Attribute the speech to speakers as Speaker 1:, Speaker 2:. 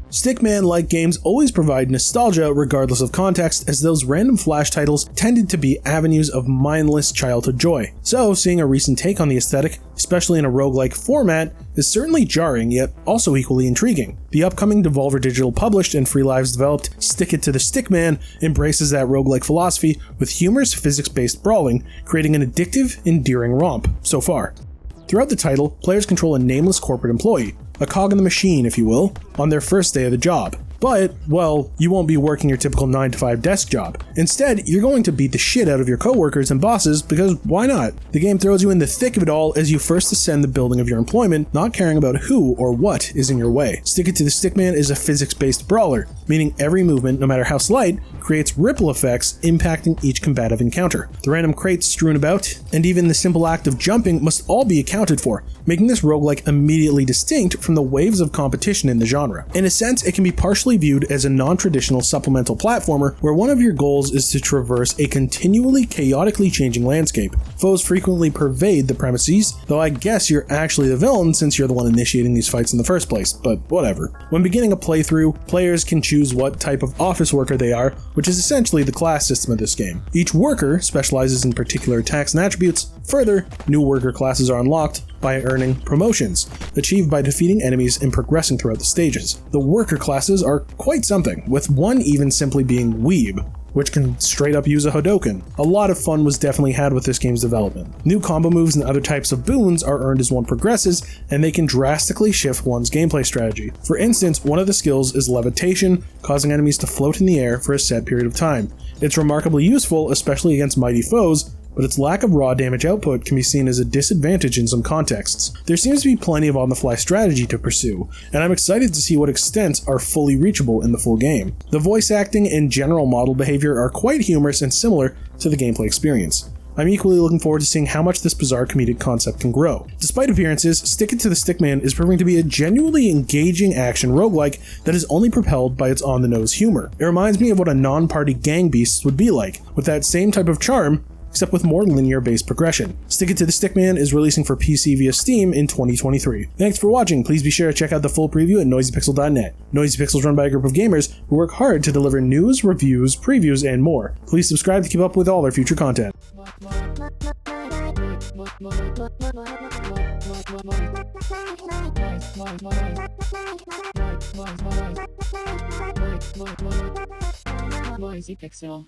Speaker 1: Stickman-like games always provide nostalgia regardless of context, as those random flash titles tended to be avenues of mindless childhood joy. So, seeing a recent take on the aesthetic, especially in a roguelike format, is certainly jarring, yet also equally intriguing. The upcoming Devolver Digital published and Free Lives developed Stick It to the Stickman embraces that roguelike philosophy with humorous physics-based brawling, creating an addictive, endearing romp, so far. Throughout the title, players control a nameless corporate employee, a cog in the machine, if you will, on their first day of the job. But, well, you won't be working your typical 9-to-5 desk job. Instead, you're going to beat the shit out of your coworkers and bosses, because why not? The game throws you in the thick of it all as you first ascend the building of your employment, not caring about who or what is in your way. Stick It to the Stickman is a physics-based brawler, meaning every movement, no matter how slight, creates ripple effects impacting each combative encounter. The random crates strewn about, and even the simple act of jumping must all be accounted for, making this roguelike immediately distinct from the waves of competition in the genre. In a sense, it can be partially viewed as a non-traditional supplemental platformer where one of your goals is to traverse a continually chaotically changing landscape. Foes frequently pervade the premises, though I guess you're actually the villain since you're the one initiating these fights in the first place, but whatever. When beginning a playthrough, players can choose what type of office worker they are, which is essentially the class system of this game. Each worker specializes in particular attacks and attributes. Further, new worker classes are unlocked by earning promotions, achieved by defeating enemies and progressing throughout the stages. The worker classes are quite something, with one even simply being Weeb, which can straight up use a Hadoken. A lot of fun was definitely had with this game's development. New combo moves and other types of boons are earned as one progresses, and they can drastically shift one's gameplay strategy. For instance, one of the skills is levitation, causing enemies to float in the air for a set period of time. It's remarkably useful, especially against mighty foes, but its lack of raw damage output can be seen as a disadvantage in some contexts. There seems to be plenty of on-the-fly strategy to pursue, and I'm excited to see what extents are fully reachable in the full game. The voice acting and general model behavior are quite humorous and similar to the gameplay experience. I'm equally looking forward to seeing how much this bizarre comedic concept can grow. Despite appearances, Stick It to the Stickman is proving to be a genuinely engaging action roguelike that is only propelled by its on-the-nose humor. It reminds me of what a non-party Gang Beasts would be like, with that same type of charm, except with more linear-based progression. Stick It to the Stickman is releasing for PC via Steam in 2023. Thanks for watching. Please be sure to check out the full preview at noisypixel.net. Noisy Pixel is run by a group of gamers who work hard to deliver news, reviews, previews, and more. Please subscribe to keep up with all their future content.
Speaker 2: Noisy Pixel.